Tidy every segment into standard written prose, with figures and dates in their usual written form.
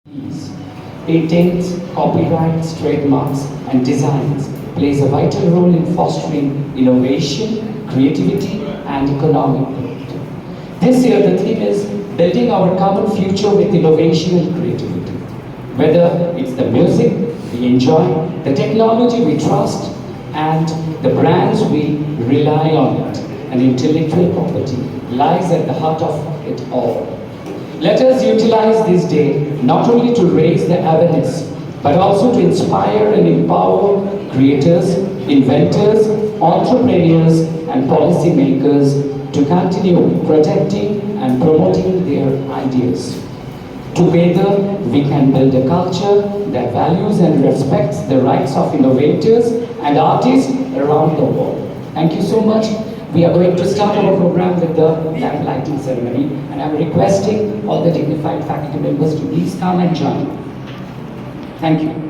Patents, copyrights, trademarks, and designs plays a vital role in fostering innovation, creativity, and economic growth. This year, the theme is building our common future with innovation and creativity. Whether it's the music we enjoy, the technology we trust, and the brands we rely on it, and intellectual property lies at the heart of it all. Let us utilize this day not only to raise the awareness, but also to inspire and empower creators, inventors, entrepreneurs, and policymakers to continue protecting and promoting their ideas. Together, we can build a culture that values and respects the rights of innovators and artists around the world. Thank you so much. We are going to start our program with the lamp lighting ceremony, and I'm requesting all the dignified faculty members to please come and join. Thank you.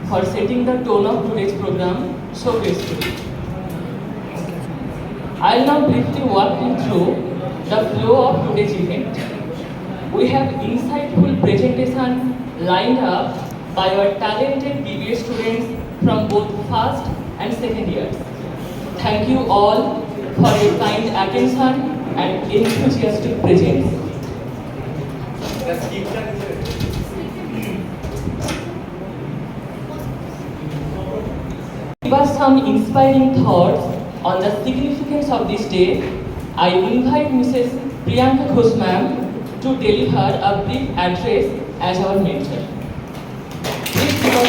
For setting the tone of today's program so gracefully. I'll now briefly walk you through the flow of today's event. We have insightful presentation lined up by our talented BBA students from both first and second years. Thank you all for your kind attention and enthusiastic presence. Give us some inspiring thoughts on the significance of this day. I invite Mrs. Priyanka Ghosh ma'am to deliver a brief address as our mentor. Please give us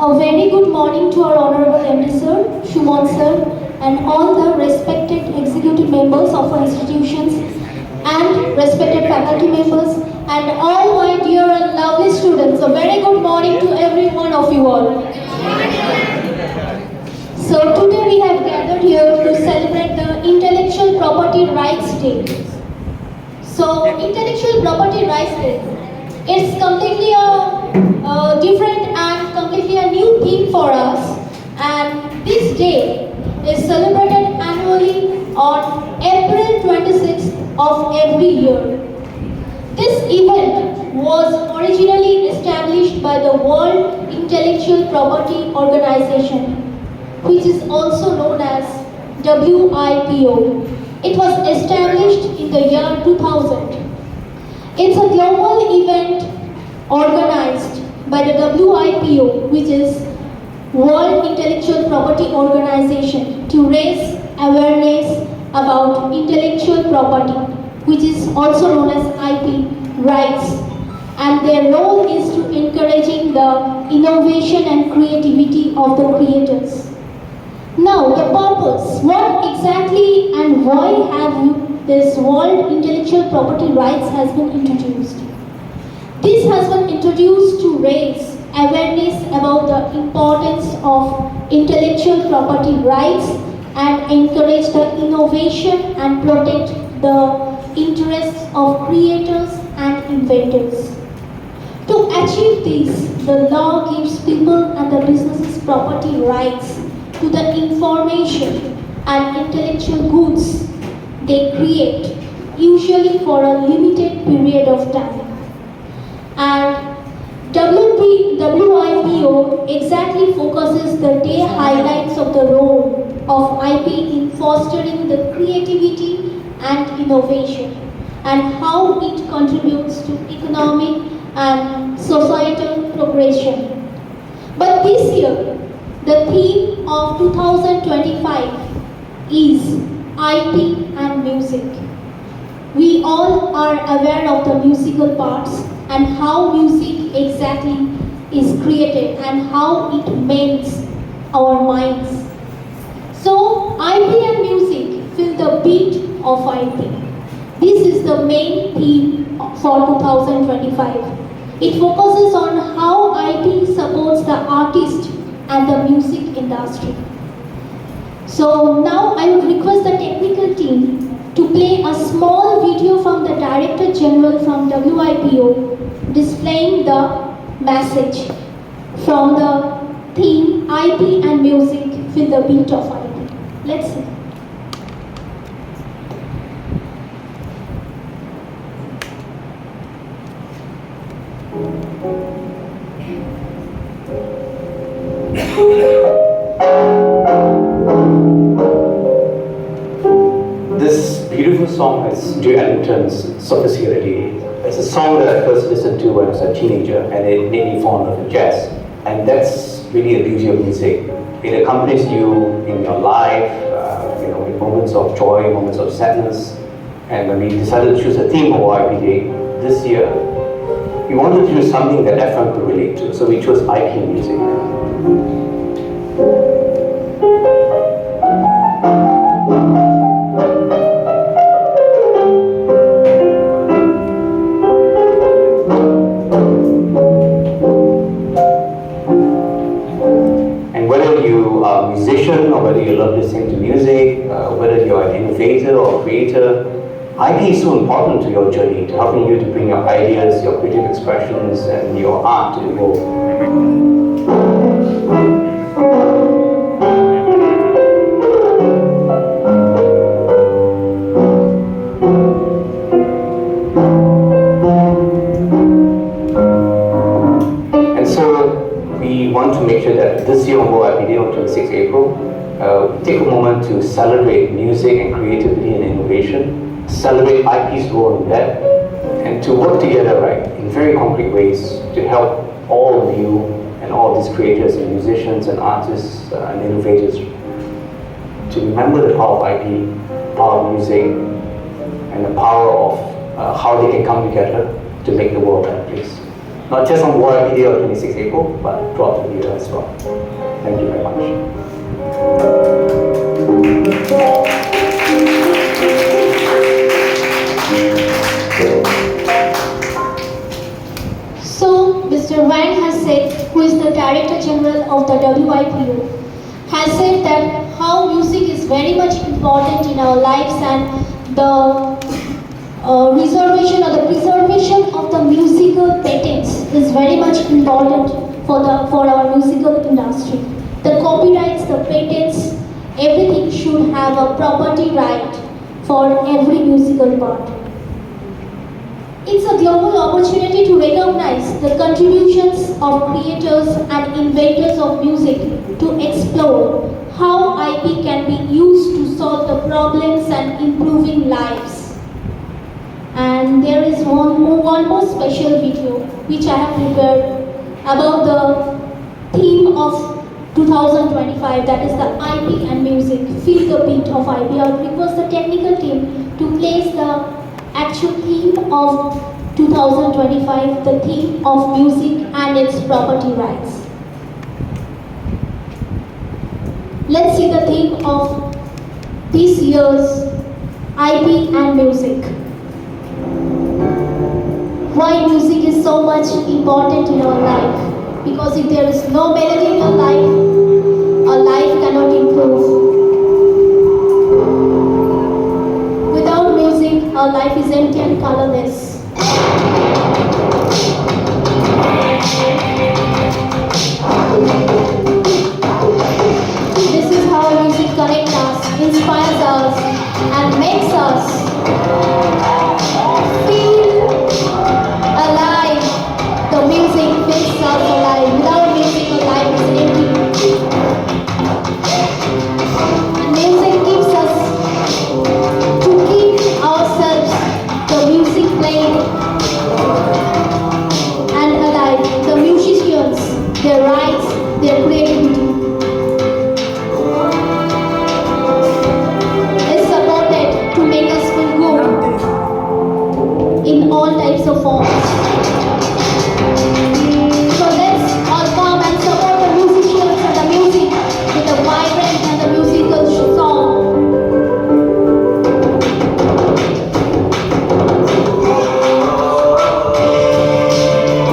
a very good morning to our Honorable MD Sir, Shumon Sir, and all the respected executive members of our institutions and respected faculty members and all my dear and lovely students. A very good morning to every one of you all. So today we have gathered here to celebrate the Intellectual Property Rights Day. So Intellectual Property Rights Day, it's completely a different and completely a new theme for us, and this day is celebrated annually on April 26th of every year. This event was originally established by the World Intellectual Property Organization, which is also known as WIPO. It was established in the year 2000. It's a global event organized by the WIPO, which is World Intellectual Property Organization, to raise awareness about intellectual property, which is also known as IP rights, and their role is to encouraging the innovation and creativity of the creators. Now, the purpose, what exactly and why have this World Intellectual Property Rights has been introduced? This has been introduced to raise awareness about the importance of intellectual property rights and encourage the innovation and protect the interests of creators and inventors. To achieve this, the law gives people and the businesses property rights to the information and intellectual goods they create, usually for a limited period of time. And WIPO exactly focuses the day highlights of the role of IP in fostering the creativity and innovation and how it contributes to economic and societal progression. But this year, the theme of 2025 is IP and music. We all are aware of the musical parts and how music exactly is created and how it mends our minds. So, IP and music feel the beat of IP. This is the main theme for 2025. It focuses on how IP supports the artist and the music industry. So now I would request the technical team to play a small video from the Director General from WIPO displaying the message from the theme IP and music with the beat of IP. Let's see. This beautiful song has Joe Ellington's Sophisticated. It's a song that I first listened to when I was a teenager, and it made me fond of jazz. And that's really the beauty of music. It accompanies you in your life, in moments of joy, moments of sadness. And when we decided to choose a theme for IP Day this year, we wanted to do something that everyone could relate to. So we chose IP music. Or whether you love listening to music, whether you're an innovator or creator, IP is so important to your journey, to helping you to bring your ideas, your creative expressions, and your art to the world. And so we want to make sure that this year on World IP Day on 26 April, take a moment to celebrate music and creativity and innovation, celebrate IP's role in that, and to work together, right, in very concrete ways to help all of you and all these creators and musicians and artists and innovators to remember the power of IP, power of music, and the power of how they can come together to make the world a better place. Not just on World IP Day on 26 April, but throughout the year as well. Thank you very much. So, Mr. Wang has said, who is the Director General of the WIPO, has said that how music is very much important in our lives and the reservation or the preservation of the musical patents is very much important for our musical industry. The copyrights, the patents, everything should have a property right for every musical part. It's a global opportunity to recognize the contributions of creators and inventors of music to explore how IP can be used to solve the problems and improving lives. And there is one more special video which I have prepared about the theme of 2025, that is the IP and music, feel the beat of IP. I would request the technical team to place the actual theme of 2025, the theme of music and its property rights. Let's see the theme of this year's IP and music. Why music is so much important in our life. because if there is no melody in our life cannot improve. Without music, our life is empty and colorless. This is how music connects us, inspires us, and makes us feel alive. The music makes us alive. Without music, our life is empty. Music keeps us to keep ourselves, the music playing and alive. The musicians, their rights, their creativity is supported to make us feel good in all types of forms. So let's all come and support the musicians and the music with a vibrant and a musical song.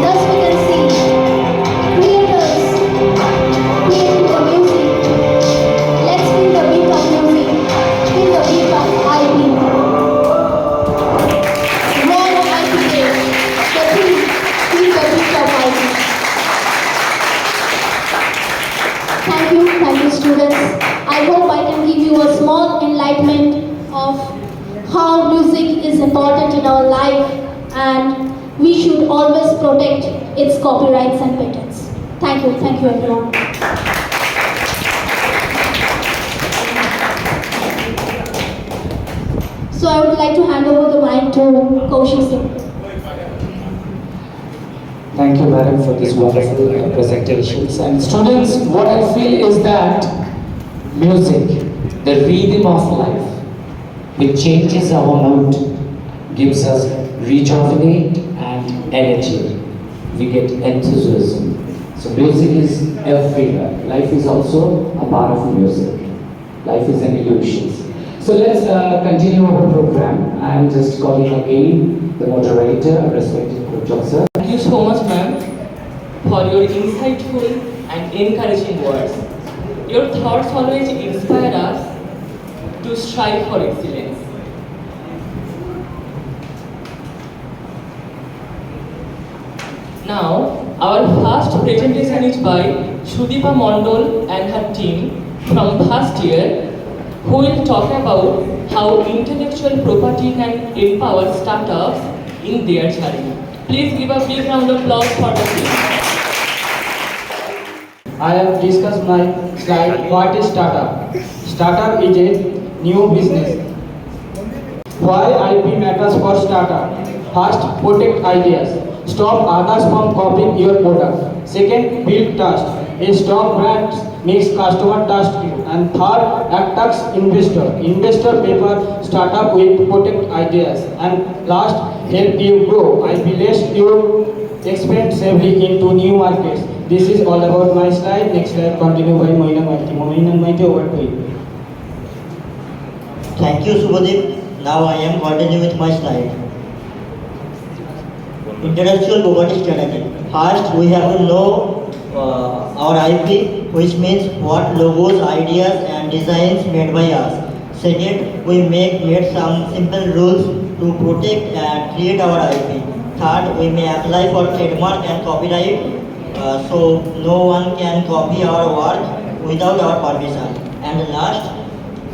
Thus we can see creators creating the music. Let's feel the beat of music, feel the beat of IP. Roll IP day, the beat, feel the beat of IP. Thank you students. I hope I can give you a small enlightenment of how music is important in our life and we should always protect its copyrights and patents. Thank you everyone. So I would like to hand over the mic to Kaushik Singh. Thank you, madam, for these wonderful presentations. And students, what I feel is that music, the rhythm of life, which changes our mood, gives us rejuvenate and energy. We get enthusiasm. So music is everywhere. Life is also a part of music. Life is an illusion. So let's continue our program. I'm just calling again the moderator, respected Coach sir. Thank you so much, ma'am, for your insightful and encouraging words. Your thoughts always inspire us to strive for excellence. Now, our first presentation is by Shudipa Mondol and her team from first year, who will talk about how intellectual property can empower startups in their journey. Please give a big round of applause for the team. I have discussed my slide, what is startup? Startup is a new business. Why IP matters for startup? First, protect ideas. Stop others from copying your product. Second, build trust. A strong brand makes customer trust you. And third, attracts investor. Investor prefer startup with protect ideas. And last, help you grow. IP lets you expand safely into new markets. This is all about my slide. Next slide continue by Moina Maiti. Moina Maiti, over to you. Thank you, Subhadeep. Now I am continuing with my slide. Intellectual property strategy. First, we have to know our IP, which means what logos, ideas, and designs made by us. Second, we made some simple rules to protect and create our IP. Third, we may apply for trademark and copyright, so no one can copy our work without our permission. And last,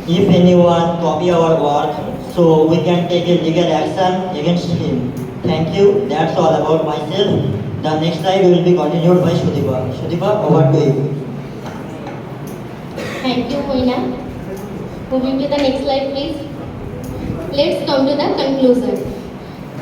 if anyone copy our work, so we can take a legal action against him. Thank you. That's all about myself. The next slide will be continued by Shudipa. Shudipa, over to you. Thank you, Moina. Moving to the next slide, please. Let's come to the conclusion.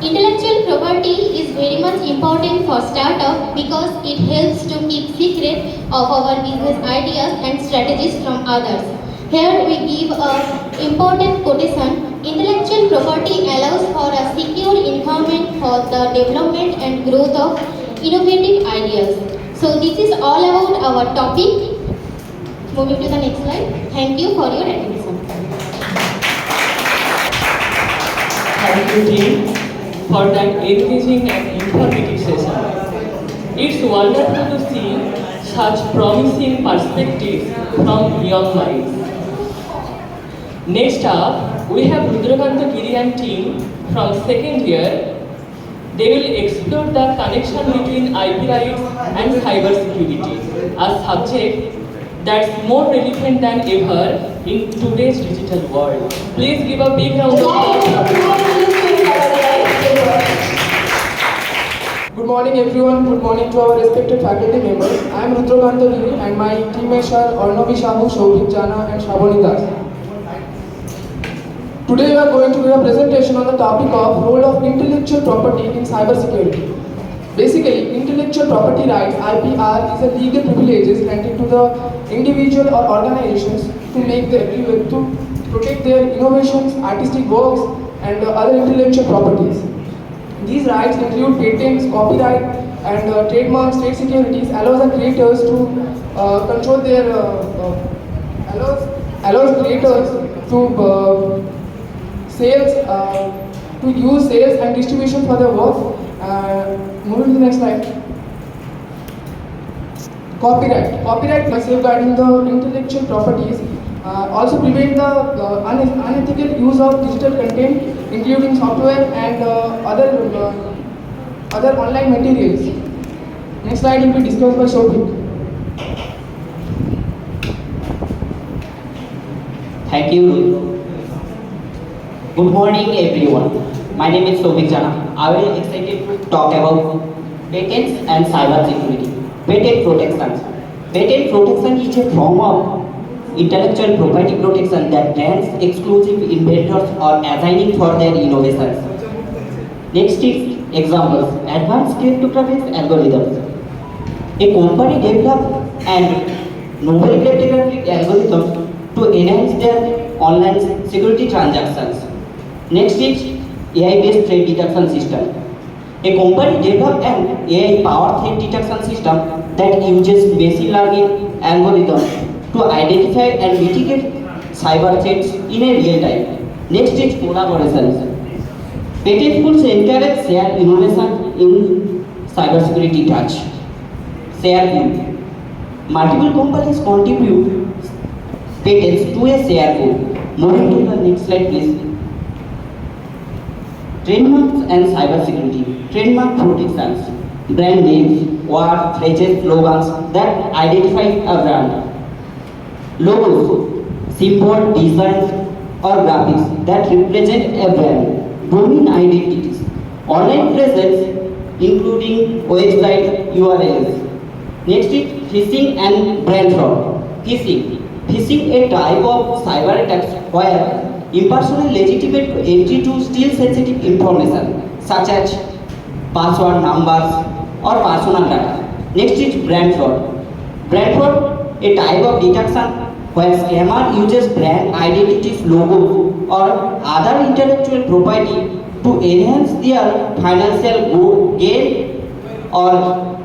Intellectual property is very much important for startup because it helps to keep secret of our business ideas and strategies from others. Here we give a important quotation. Intellectual property allows for a secure environment for the development and growth of innovative ideas. So this is all about our topic. Moving to the next slide. Thank you for your attention. Thank you, team, for that engaging and informative session. It's wonderful to see such promising perspectives from young minds. Next up, we have Rudrakanta Giri and team from second year. They will explore the connection between IP rights and cybersecurity, a subject that's more relevant than ever in today's digital world. Please give a big round of applause. Good morning everyone, good morning to our respected faculty members. I am Rudrakanta Giri and my teammates are Arnavi Shahu, Shobhit Jana and Shravani Das. Today we are going to give a presentation on the topic of role of intellectual property in cybersecurity. Basically, intellectual property rights (IPR) is a legal privileges granted to the individual or organizations to protect their innovations, artistic works, and other intellectual properties. These rights include patents, copyright, and trademarks. Trade securities allows the creators to control their allows creators to sales to use sales and distribution for their work. Moving to the next slide. Copyright by safeguarding the intellectual properties also prevent the unethical use of digital content, including software and other online materials. Next slide will be discussed by Shobhit. Thank you. Good morning everyone. My name is Shobhit Jana. I will be excited to talk about patents and cyber security. Patent protection. Patent protection is a form of intellectual property protection that grants exclusive inventors or assigning for their innovations. Next is examples. Advanced cryptographic algorithms. A company developed and novel cryptographic algorithms to enhance their online security transactions. Next is AI-based threat detection system. A company developed an AI-powered threat detection system that uses machine learning algorithms to identify and mitigate cyber threats in a real time. Next is collaborations. Patent pools encourage shared innovation in cybersecurity touch. Share pool. Multiple companies contribute patents to a share pool. Moving to the next slide, please. Trademarks and cybersecurity. Trademark protections. Brand names, words, phrases, slogans that identify a brand. Logos, symbol, designs, or graphics that represent a brand. Domain identities. Online presence, including website URLs. Next is phishing and brand fraud. Phishing. Phishing, a type of cyber attacks where impersonal legitimate entry to steal sensitive information such as password, numbers, or personal data. Next is brand fraud. Brand fraud, a type of detection where scammer uses brand identities, logos, or other intellectual property to enhance their financial gain or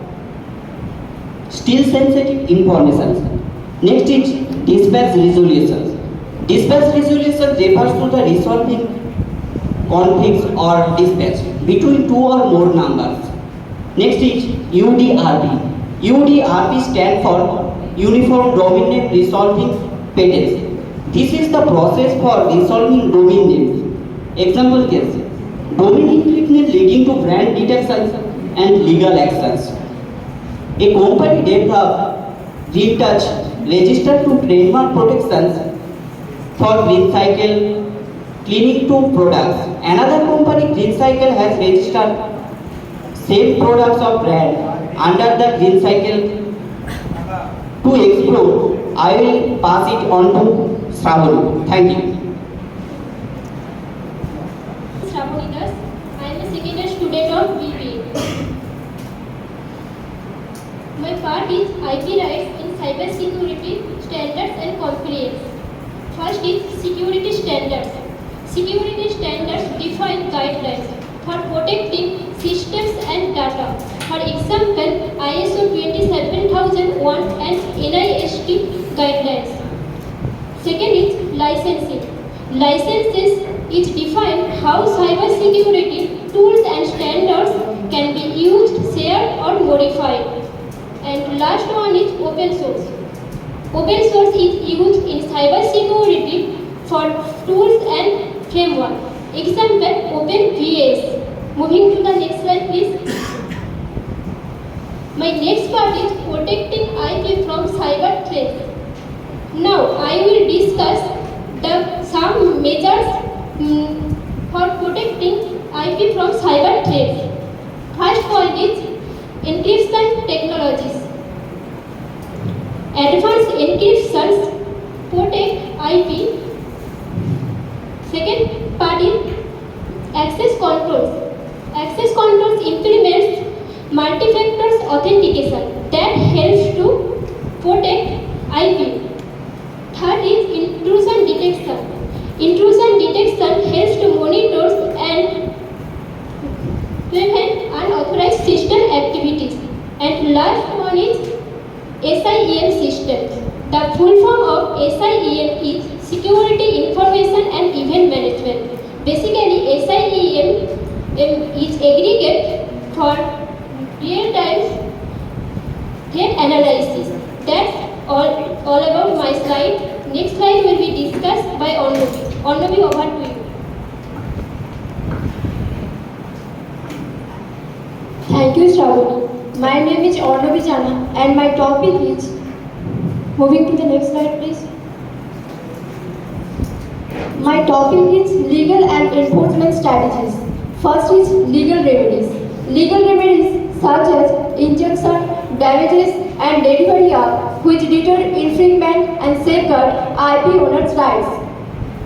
steal sensitive information. Next is dispatch resolutions. Dispatch resolution refers to the resolving conflicts or dispatch between two or more numbers. Next is UDRP. UDRP stands for Uniform Domain Name Resolving Patents. This is the process for resolving domain names. Example case: domain infringement leading to brand detections and legal actions. A company developed Retouch registered to trademark protections for GreenCycle cleaning tool products. Another company, GreenCycle, has registered same products of brand under the GreenCycle. To explore, I will pass it on to Shravani. Thank you. Shravani Das. I am a second year student of BBA. My part is IP rights in cybersecurity standards and compliance. First is security standards. Security standards define guidelines for protecting systems and data. For example, ISO 27001 and NIST guidelines. Second is licensing. Licenses is define how cybersecurity tools and standards can be used, shared or modified. And last one is open source. Open source is used in cybersecurity for tools and framework. Example, OpenVS. Moving to the next slide, please. My next part is protecting IP from cyber threats. Now, I will discuss some measures for protecting IP from cyber threats. First point is encryption technologies. Advanced encryptions protect IP. Second part is access controls. Access controls implements multi-factor authentication that helps to protect IP. Third is intrusion detection. Intrusion detection helps to monitor and prevent unauthorized system activities. And last one is SIEM systems. The full form of SIEM is Security Information and Event Management. Basically, SIEM is aggregate for real-time threat analysis. That's all about my slide. Next slide will be discussed by Ornavi. Ornavi, over to you. Thank you, Shravani. My name is Ornavi and my topic is, moving to the next slide please. My topic is legal and enforcement strategies. First is legal remedies. Legal remedies such as injunction, damages and delivery act which deter infringement and safeguard IP owners' rights.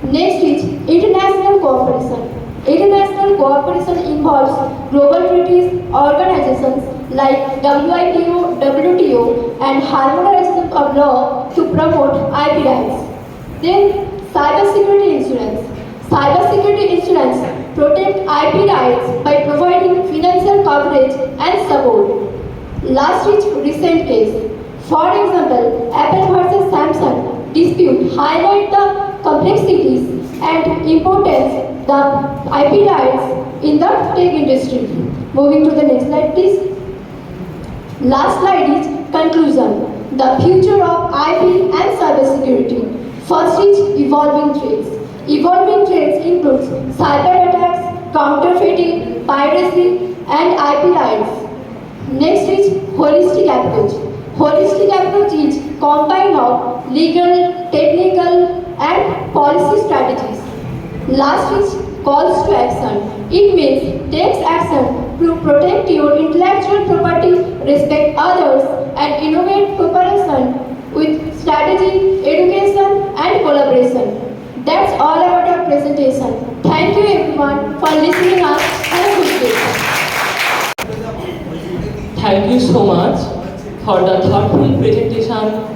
Next is international cooperation. International cooperation involves global treaties, organizations like WIPO, WTO and harmonization of law to promote IP rights. Then cybersecurity insurance. Cybersecurity insurance protects IP rights by providing financial coverage and support. Last is recent case. For example, Apple versus Samsung dispute highlight the complexities and importance the IP rights in the tech industry. Moving to the next slide, please. Last slide is conclusion. The future of IP and cybersecurity. First is evolving threats. Evolving threats include cyber attacks, counterfeiting, piracy, and IP rights. Next is holistic approach. Holistic approach is combine of legal, technical, and policy strategies. Last is calls to action. It means takes action to protect your intellectual property, respect others, and innovate cooperation with strategy, education, and collaboration. That's all about our presentation. Thank you everyone for listening us. Have a good day. Thank you so much for the thoughtful presentation.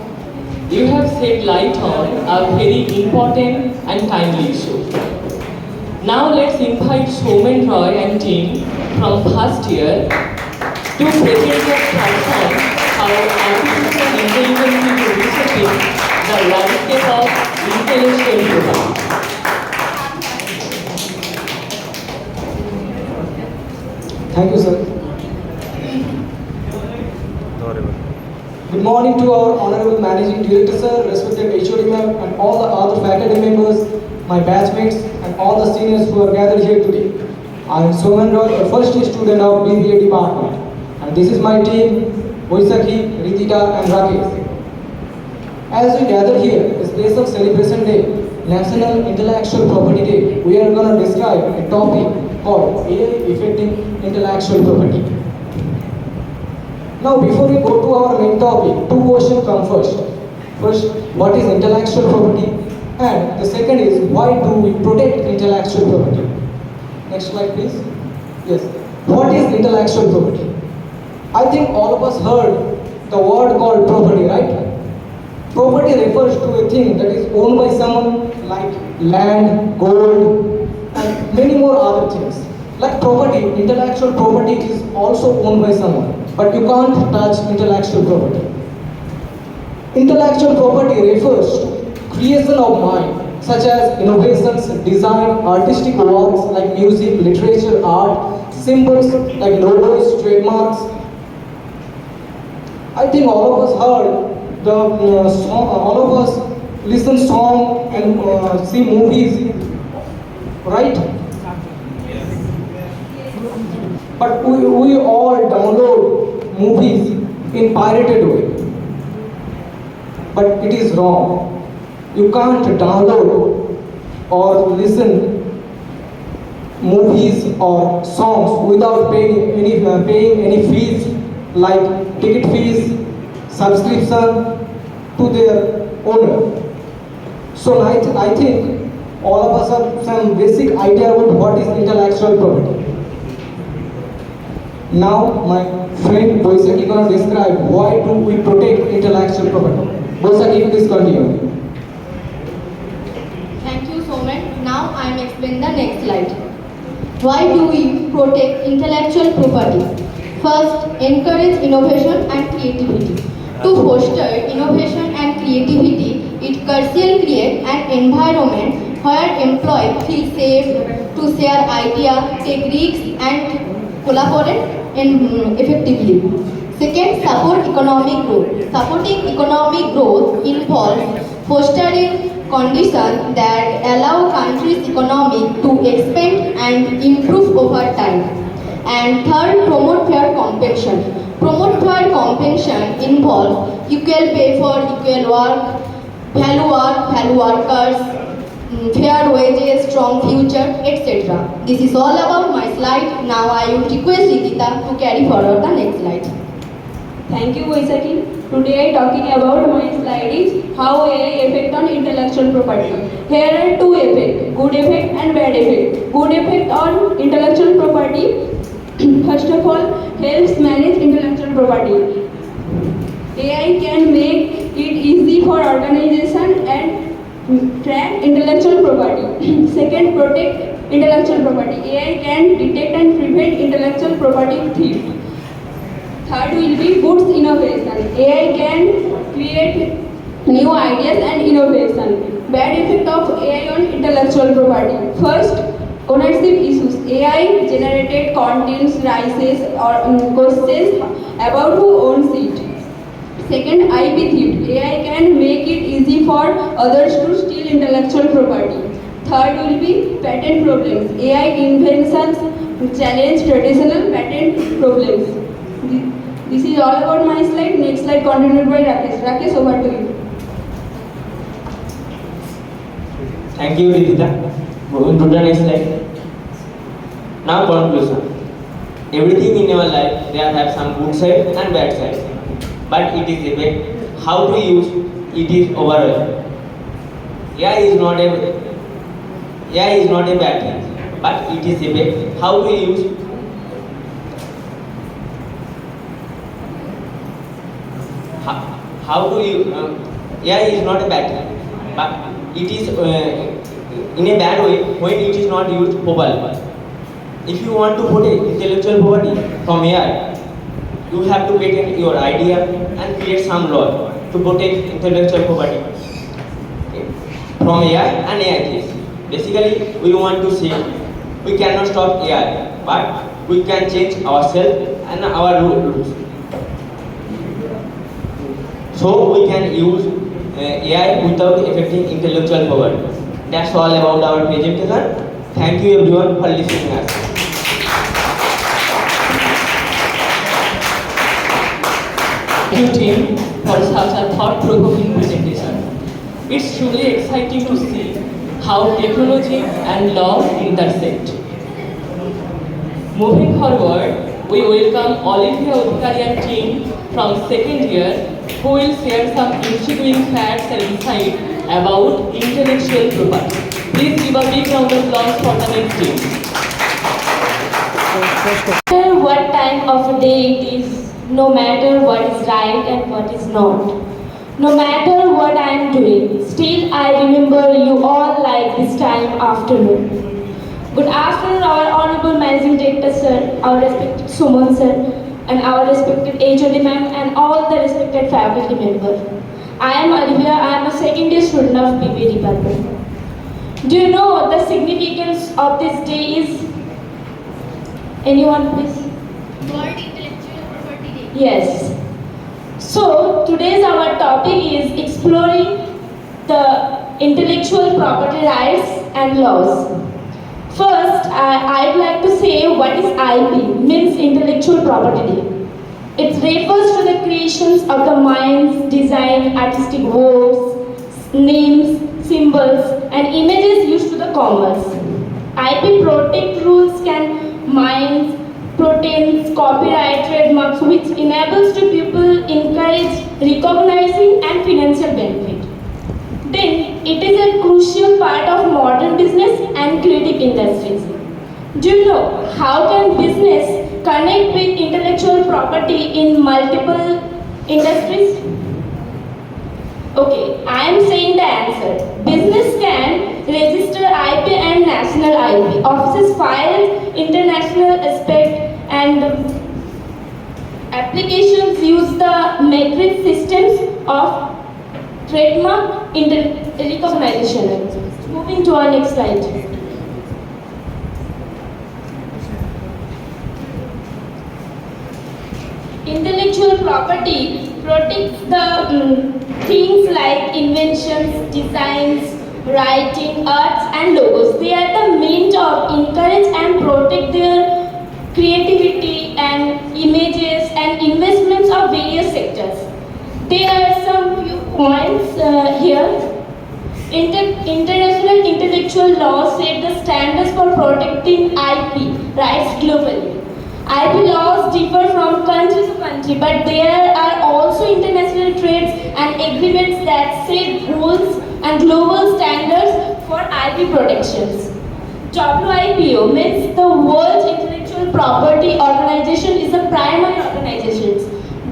You have shed light on a very important and timely issue. Now let's invite Somen Roy and team from first year to present their thoughts on how artificial intelligence is reshaping the landscape of intellectual property. Thank you, sir. Good morning to our Honorable Managing Director, sir, respected HOD ma'am, and all the other faculty members, my batchmates, and all the seniors who are gathered here today. I am Soman Roy, a first year student of BBA department, and this is my team, Boisakhi, Ritita, and Rakesh. As we gather here, a special celebration day, National Intellectual Property Day, we are going to describe a topic called AI affecting intellectual property. Now, before we go to our main topic, two questions come first. First, what is intellectual property? And the second is, why do we protect intellectual property? Next slide, please. Yes. What is intellectual property? I think all of us heard the word called property, right? Property refers to a thing that is owned by someone, like land, gold, and many more other things. Like property, intellectual property is also owned by someone, but you can't touch intellectual property. Intellectual property refers to creation of mind, such as innovations, design, artistic works like music, literature, art, symbols like logos, trademarks. I think all of us heard the song, all of us listen song and see movies, right? But we all download movies in pirated way. But it is wrong. You can't download or listen movies or songs without paying any fees like ticket fees, subscription to their owner. So I think all of us have some basic idea about what is intellectual property. Now my friend Boisaki gonna describe why do we protect intellectual property. Boisaki, please continue. Thank you so much. Now I am explaining the next slide. Why do we protect intellectual property? First, encourage innovation and creativity. To foster innovation and creativity, it crucial create an environment where employees feel safe to share ideas, take risks and collaborate effectively. Second, support economic growth. Supporting economic growth involves fostering conditions that allow countries' economy to expand and improve over time. And third, promote fair compensation. Promote fair compensation involves equal pay for equal work, value workers, fair wages, strong future, etc. This is all about my slide. Now I would request Rikita to carry forward the next slide. Thank you, Boisaki. Today I talking about my slide is how AI affect on intellectual property. Here are two effects, good effect and bad effect. Good effect on intellectual property. First of all, helps manage intellectual property. AI can make it easy for organization and track intellectual property. Second, protect intellectual property. AI can detect and prevent intellectual property theft. Third will be boosts innovation. AI can create new ideas and innovation. Bad effect of AI on intellectual property. First, ownership issues. AI generated contents rises or questions about who owns it. Second, IP theft. AI can make it easy for others to steal intellectual property. Third will be patent problems. AI inventions challenge traditional patent problems. This is all about my slide. Next slide continued by Rakesh. Rakesh, over to you. Thank you, Rikita. Moving to the next slide. Now conclusion. Everything in your life there have some good side and bad sides, but it is effect how to use it is overall. AI is not a bad thing, but it is effect how to use. How do you? AI is not a bad thing, but it is in a bad way when it is not used properly. If you want to protect intellectual property from AI, you have to patent your idea and create some law to protect intellectual property from AI and AI thieves. Basically, we want to say we cannot stop AI, but we can change ourselves and our rules. So we can use AI without affecting intellectual property. That's all about our presentation. Thank you everyone for listening us. Thank you team for such a thought-provoking presentation. It's truly exciting to see how technology and law intersect. Moving forward, we welcome Olivia Udhikari and team from second year who will share some intriguing facts and insight about intellectual property. Please give a big round of applause for the next team. No matter what time of day it is, no matter what is right and what is not, no matter what I am doing, still I remember you all like this time afternoon. Good afternoon, our Honorable Managing Director Sir, our respected Suman Sir, and our respected HOD ma'am and all the respected faculty members. I am Olivia, I am a second year student of BBA department. Do you know the significance of this day is? Anyone please? World Intellectual Property Day. Yes. So today's our topic is exploring the intellectual property rights and laws. First, I'd like to say what is IP, means intellectual property day. It refers to the creations of the minds, design, artistic works, names, symbols, and images used to the commerce. IP protect rules can minds, patents, copyright, trademarks, which enables to people encourage recognizing and financial benefit. Then it is a crucial part of modern business and creative industries. Do you know how can business connect with intellectual property in multiple industries? Okay, I am saying the answer. Business can register IP and national IP. Offices file international aspect and applications use the metric systems of trademark recognition. Moving to our next slide. Intellectual property protects the things like inventions, designs, writing, arts and logos. They are the main job, encourage and protect their creativity and images and investments of various sectors. There are some few points here. International intellectual law set the standards for protecting IP rights globally. IP laws differ from country to country, but there are also international trades and agreements that set rules and global standards for IP protections. WIPO means the World Intellectual Property Organization is the primary organization.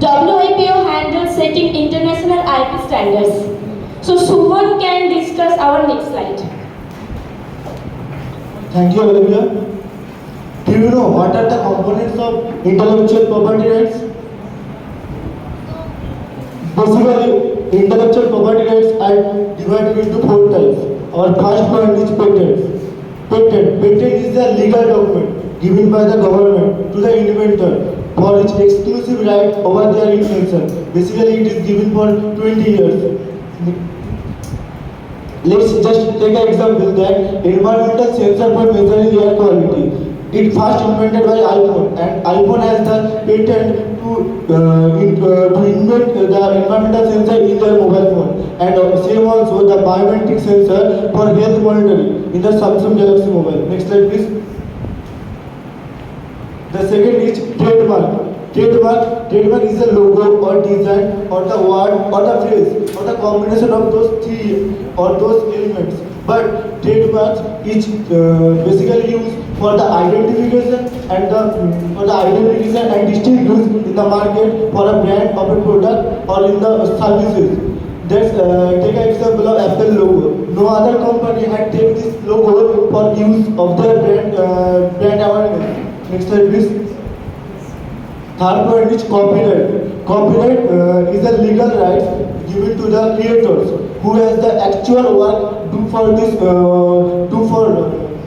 WIPO handles setting international IP standards. So Suman can discuss our next slide. Thank you, Olivia. Do you know what are the components of intellectual property rights? Basically, intellectual property rights are divided into 4 types. Our first point is patents. Patent is a legal document given by the government to the inventor for its exclusive right over their invention. Basically, it is given for 20 years. Let's just take an example that environmental sensor for measuring air quality. It first invented by iPhone, and iPhone has the patent to invent the environmental sensor in their mobile phone, and same also the biometric sensor for health monitoring in the Samsung Galaxy mobile. Next slide, please. The second is trademark. Trademark is a logo or design or the word or the phrase or the combination of those 3 or those elements. But trademarks is basically used for the identification and distinct use in the market for a brand of a product or in the services. Let's take an example of Apple logo. No other company had taken this logo for use of their brand awareness. Next slide, please. Third point is copyright. Copyright is a legal right given to the creators who has the actual work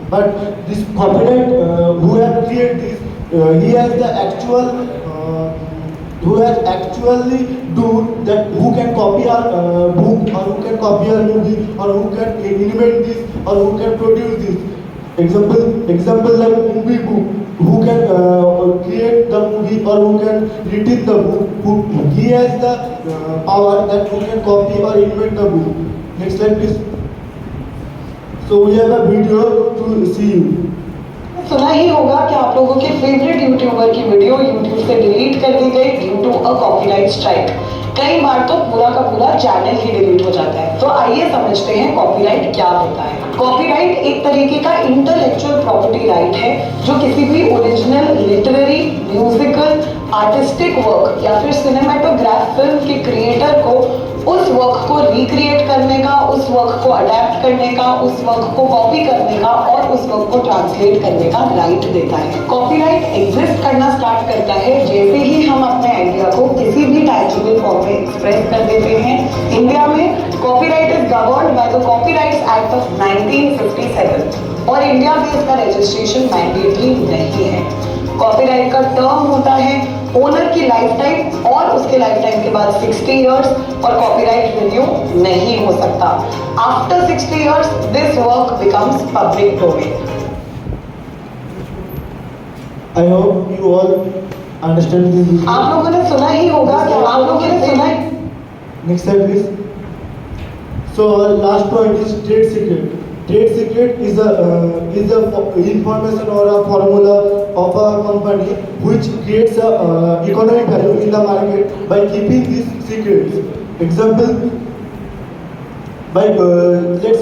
but this copyright who have created this he has the actual who has actually do that, who can copy our book or who can copy our movie or who can invent this or who can produce this. Example like movie book. Who can create the movie or who can write the book. He has the power that who can copy or invent the book. Next slide, please. So we have a video to see you. सुना ही होगा कि आप लोगों के favourite YouTuber की video YouTube से delete कर दी गई due to a copyright strike. कई बार तो पूरा का पूरा चैनल ही डिलीट हो जाता है। तो आइए समझते हैं कॉपीराइट क्या होता है। कॉपीराइट एक तरीके का इंटेलेक्चुअल प्रॉपर्टी राइट है जो किसी भी original literary, musical, artistic work या फिर सिनेमेटोग्राफ फिल्म के क्रिएटर को उस वर्क को रिक्रिएट करने का, उस वर्क को अडेप्ट करने का, उस वर्क को कॉपी करने का और उस वर्क को ट्रांसलेट करने का राइट देता है। कॉपीराइट एग्जिस्ट करना स्टार्ट करता है जैसे ही हम अपने आइडिया को किसी भी टैंजिबल फॉर्म में एक्सप्रेस कर देते हैं। इंडिया में copyright is governed by the copyrights act of 1957 और इंडिया में इसका रजिस्ट्रेशन मैंडेटरी नहीं है। कॉपीराइट का टर्म होता है ओनर की लाइफ टाइम और उसके लाइफ टाइम के बाद 60 इयर्स और कॉपीराइट रिन्यू नहीं हो सकता। After 60 years this work becomes public domain. I hope you all understand this. आप लोगों ने सुना ही होगा क्या? आप लोगों ने सुना ही? Next slide please. So last point is trade secret. Trade secret is a information or a formula of a company which creates a economic value in the market by keeping these secrets. Example, by let's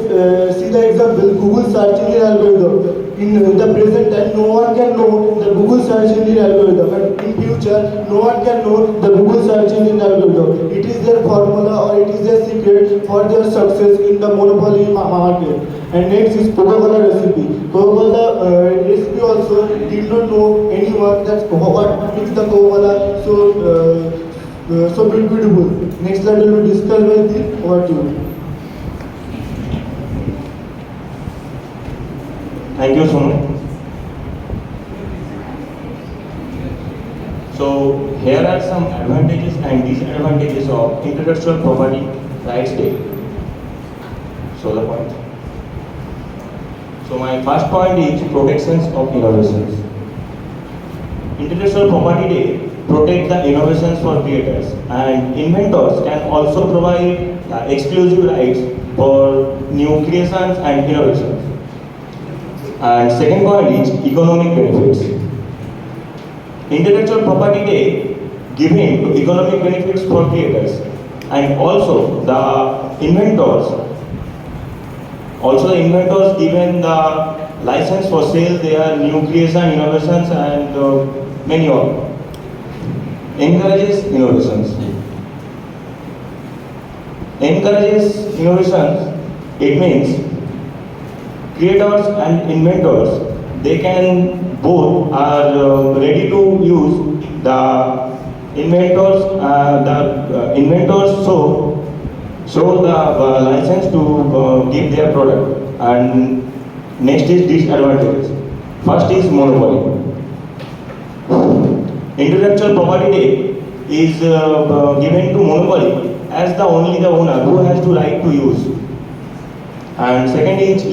see the example. Google search engine algorithm. In the present time, no one can know the Google search engine algorithm, and in future, no one can know the Google search engine algorithm. It is their formula or it is their secret for their success in the monopoly market. And next is Coca-Cola recipe. Coca-Cola recipe also did not know anyone that what makes the Coca-Cola so beautiful. Next slide will be discussed by the over to you. Thank you so much. So here are some advantages and disadvantages of intellectual property rights day. So the point. So my first point is protections of innovations. Intellectual property day protect the innovations for creators, and inventors can also provide exclusive rights for new creations and innovations. And second point is economic benefits. Intellectual property day giving to economic benefits for creators, and also the inventors given the license for sale their new creation, innovations, and many more. Encourages innovations. Encourages innovations. It means creators and inventors, they can both are ready to use the inventors show the license to give their product. And next is disadvantages. First is monopoly. Intellectual property day is given to monopoly as the only the owner who has the right to use. And second is